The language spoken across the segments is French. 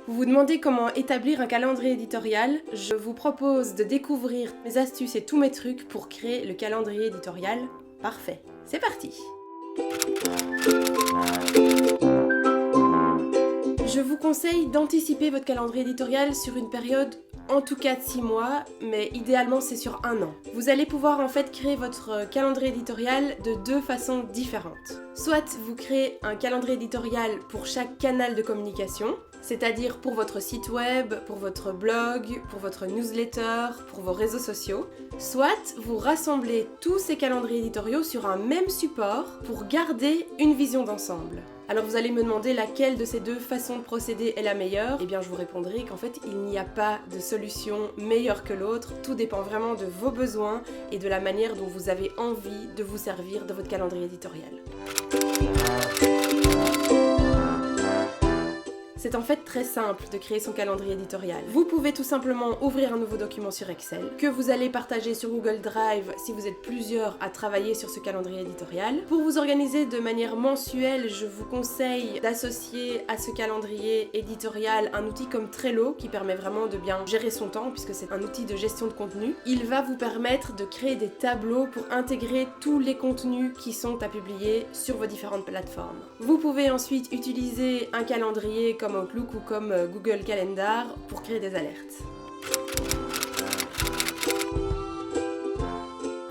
Vous vous demandez comment établir un calendrier éditorial? Je vous propose de découvrir mes astuces et tous mes trucs pour créer le calendrier éditorial parfait. C'est parti! Je vous conseille d'anticiper votre calendrier éditorial sur une période en tout cas de 6 mois, mais idéalement c'est sur 1 an. Vous allez pouvoir en fait créer votre calendrier éditorial de 2 façons différentes. Soit vous créez un calendrier éditorial pour chaque canal de communication, c'est-à-dire pour votre site web, pour votre blog, pour votre newsletter, pour vos réseaux sociaux. Soit vous rassemblez tous ces calendriers éditoriaux sur un même support pour garder une vision d'ensemble. Alors vous allez me demander laquelle de ces 2 façons de procéder est la meilleure. Eh bien je vous répondrai qu'en fait il n'y a pas de solution meilleure que l'autre. Tout dépend vraiment de vos besoins et de la manière dont vous avez envie de vous servir de votre calendrier éditorial. C'est en fait très simple de créer son calendrier éditorial. Vous pouvez tout simplement ouvrir un nouveau document sur Excel, que vous allez partager sur Google Drive si vous êtes plusieurs à travailler sur ce calendrier éditorial. Pour vous organiser de manière mensuelle, je vous conseille d'associer à ce calendrier éditorial un outil comme Trello qui permet vraiment de bien gérer son temps puisque c'est un outil de gestion de contenu. Il va vous permettre de créer des tableaux pour intégrer tous les contenus qui sont à publier sur vos différentes plateformes. Vous pouvez ensuite utiliser un calendrier comme Outlook ou comme Google Calendar pour créer des alertes.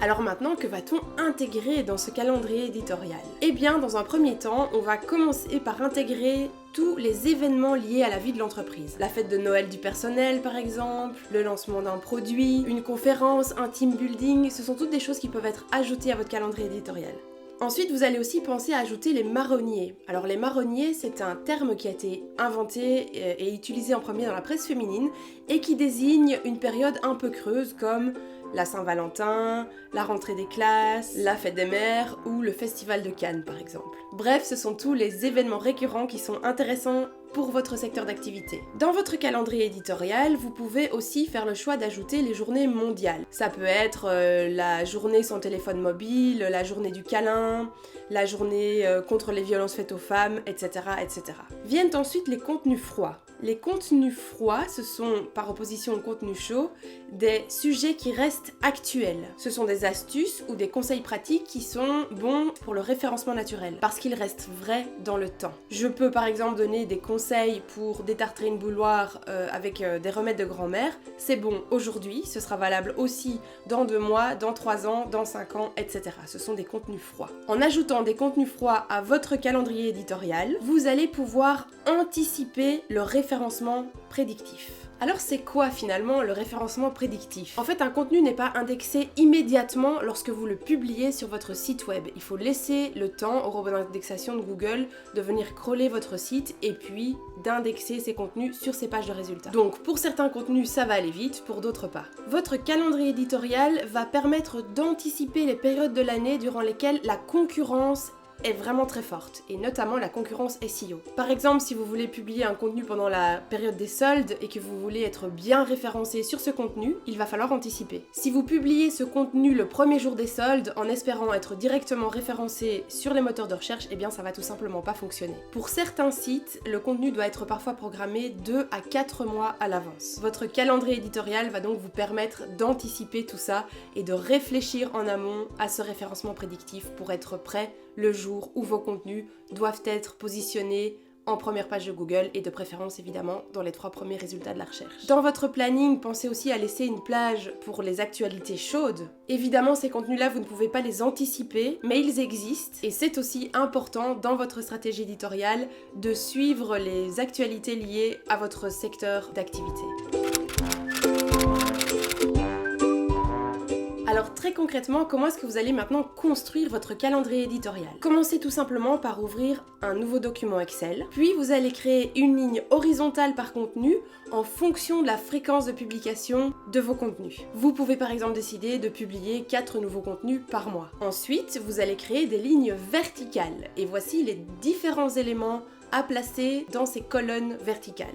Alors maintenant, que va-t-on intégrer dans ce calendrier éditorial? Eh bien, dans un premier temps, on va commencer par intégrer tous les événements liés à la vie de l'entreprise. La fête de Noël du personnel par exemple, le lancement d'un produit, une conférence, un team building, ce sont toutes des choses qui peuvent être ajoutées à votre calendrier éditorial. Ensuite, vous allez aussi penser à ajouter les marronniers. Alors les marronniers, c'est un terme qui a été inventé et utilisé en premier dans la presse féminine et qui désigne une période un peu creuse comme la Saint-Valentin, la rentrée des classes, la fête des mères ou le festival de Cannes par exemple. Bref, ce sont tous les événements récurrents qui sont intéressants pour votre secteur d'activité. Dans votre calendrier éditorial, vous pouvez aussi faire le choix d'ajouter les journées mondiales. Ça peut être la journée sans téléphone mobile, la journée du câlin, la journée contre les violences faites aux femmes, etc., etc. Viennent ensuite les contenus froids. Les contenus froids, ce sont, par opposition aux contenus chauds, des sujets qui restent actuels. Ce sont des astuces ou des conseils pratiques qui sont bons pour le référencement naturel, parce qu'ils restent vrais dans le temps. Je peux par exemple donner des conseils pour détartrer une bouilloire avec des remèdes de grand-mère. C'est bon aujourd'hui, ce sera valable aussi dans 2 mois, dans 3 ans, dans 5 ans, etc. Ce sont des contenus froids. En ajoutant des contenus froids à votre calendrier éditorial, vous allez pouvoir anticiper le référencement prédictif. Alors c'est quoi finalement le référencement prédictif? En fait, un contenu n'est pas indexé immédiatement lorsque vous le publiez sur votre site web. Il faut laisser le temps au robot d'indexation de Google de venir crawler votre site et puis d'indexer ces contenus sur ces pages de résultats. Donc pour certains contenus, ça va aller vite, pour d'autres pas. Votre calendrier éditorial va permettre d'anticiper les périodes de l'année durant lesquelles la concurrence est vraiment très forte, et notamment la concurrence SEO. Par exemple, si vous voulez publier un contenu pendant la période des soldes et que vous voulez être bien référencé sur ce contenu, il va falloir anticiper. Si vous publiez ce contenu le premier jour des soldes en espérant être directement référencé sur les moteurs de recherche, eh bien ça va tout simplement pas fonctionner. Pour certains sites, le contenu doit être parfois programmé 2 à 4 mois à l'avance. Votre calendrier éditorial va donc vous permettre d'anticiper tout ça et de réfléchir en amont à ce référencement prédictif pour être prêt le jour où vos contenus doivent être positionnés en première page de Google et de préférence évidemment dans les 3 premiers résultats de la recherche. Dans votre planning, pensez aussi à laisser une plage pour les actualités chaudes. Évidemment, ces contenus-là, vous ne pouvez pas les anticiper, mais ils existent et c'est aussi important dans votre stratégie éditoriale de suivre les actualités liées à votre secteur d'activité. Alors très concrètement, comment est-ce que vous allez maintenant construire votre calendrier éditorial? Commencez tout simplement par ouvrir un nouveau document Excel, puis vous allez créer une ligne horizontale par contenu en fonction de la fréquence de publication de vos contenus. Vous pouvez par exemple décider de publier 4 nouveaux contenus par mois. Ensuite, vous allez créer des lignes verticales et voici les différents éléments à placer dans ces colonnes verticales.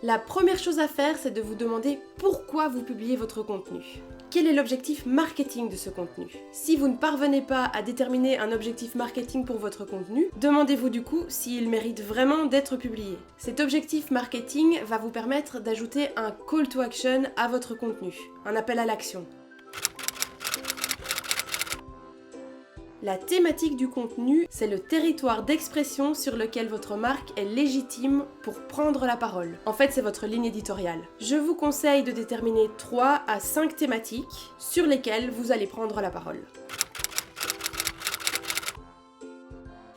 La première chose à faire, c'est de vous demander pourquoi vous publiez votre contenu. quel est l'objectif marketing de ce contenu? Si vous ne parvenez pas à déterminer un objectif marketing pour votre contenu, demandez-vous du coup s'il mérite vraiment d'être publié. Cet objectif marketing va vous permettre d'ajouter un call to action à votre contenu, un appel à l'action. La thématique du contenu, c'est le territoire d'expression sur lequel votre marque est légitime pour prendre la parole. En fait, c'est votre ligne éditoriale. Je vous conseille de déterminer 3 à 5 thématiques sur lesquelles vous allez prendre la parole.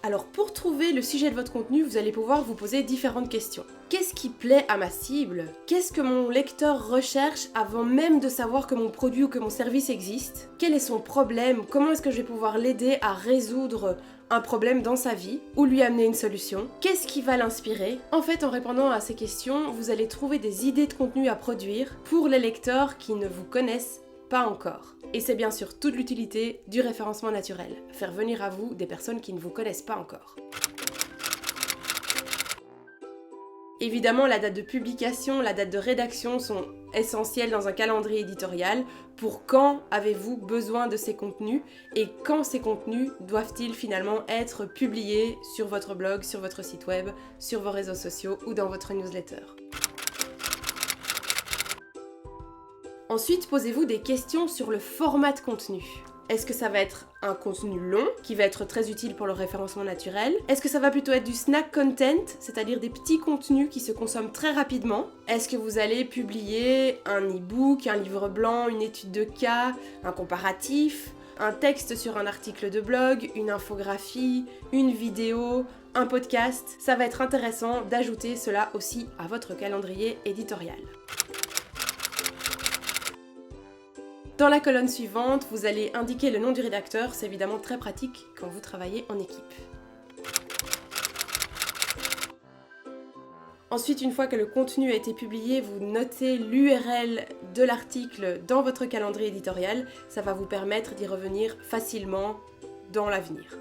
Alors pour trouver le sujet de votre contenu, vous allez pouvoir vous poser différentes questions. Qu'est-ce qui plaît à ma cible? Qu'est-ce que mon lecteur recherche avant même de savoir que mon produit ou que mon service existe? Quel est son problème? Comment est-ce que je vais pouvoir l'aider à résoudre un problème dans sa vie ou lui amener une solution? Qu'est-ce qui va l'inspirer? En fait, en répondant à ces questions, vous allez trouver des idées de contenu à produire pour les lecteurs qui ne vous connaissent pas encore. Et c'est bien sûr toute l'utilité du référencement naturel, faire venir à vous des personnes qui ne vous connaissent pas encore. Évidemment, la date de publication, la date de rédaction sont essentielles dans un calendrier éditorial. Pour quand avez-vous besoin de ces contenus et quand ces contenus doivent-ils finalement être publiés sur votre blog, sur votre site web, sur vos réseaux sociaux ou dans votre newsletter. Ensuite, posez-vous des questions sur le format de contenu. Est-ce que ça va être un contenu long, qui va être très utile pour le référencement naturel? Est-ce que ça va plutôt être du snack content, c'est-à-dire des petits contenus qui se consomment très rapidement? Est-ce que vous allez publier un e-book, un livre blanc, une étude de cas, un comparatif, un texte sur un article de blog, une infographie, une vidéo, un podcast? Ça va être intéressant d'ajouter cela aussi à votre calendrier éditorial. Dans la colonne suivante, vous allez indiquer le nom du rédacteur, c'est évidemment très pratique quand vous travaillez en équipe. Ensuite, une fois que le contenu a été publié, vous notez l'URL de l'article dans votre calendrier éditorial, ça va vous permettre d'y revenir facilement dans l'avenir.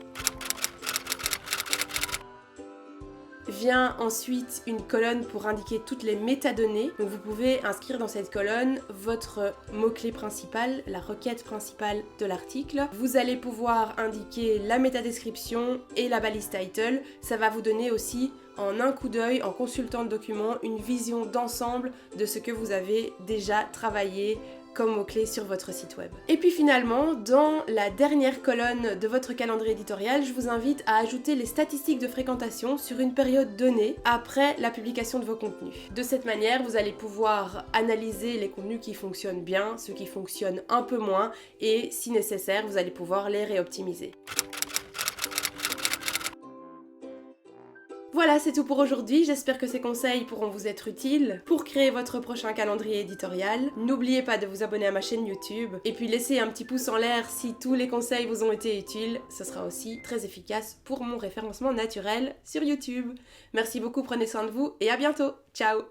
Vient ensuite une colonne pour indiquer toutes les métadonnées. Donc vous pouvez inscrire dans cette colonne votre mot-clé principal, la requête principale de l'article. Vous allez pouvoir indiquer la métadescription et la balise title. Ça va vous donner aussi, en un coup d'œil, en consultant le document, une vision d'ensemble de ce que vous avez déjà travaillé comme mots-clés sur votre site web. Et puis finalement, dans la dernière colonne de votre calendrier éditorial, je vous invite à ajouter les statistiques de fréquentation sur une période donnée après la publication de vos contenus. De cette manière, vous allez pouvoir analyser les contenus qui fonctionnent bien, ceux qui fonctionnent un peu moins, et si nécessaire, vous allez pouvoir les réoptimiser. Voilà, c'est tout pour aujourd'hui. J'espère que ces conseils pourront vous être utiles pour créer votre prochain calendrier éditorial. N'oubliez pas de vous abonner à ma chaîne YouTube et puis laissez un petit pouce en l'air si tous les conseils vous ont été utiles. Ce sera aussi très efficace pour mon référencement naturel sur YouTube. Merci beaucoup, prenez soin de vous et à bientôt. Ciao!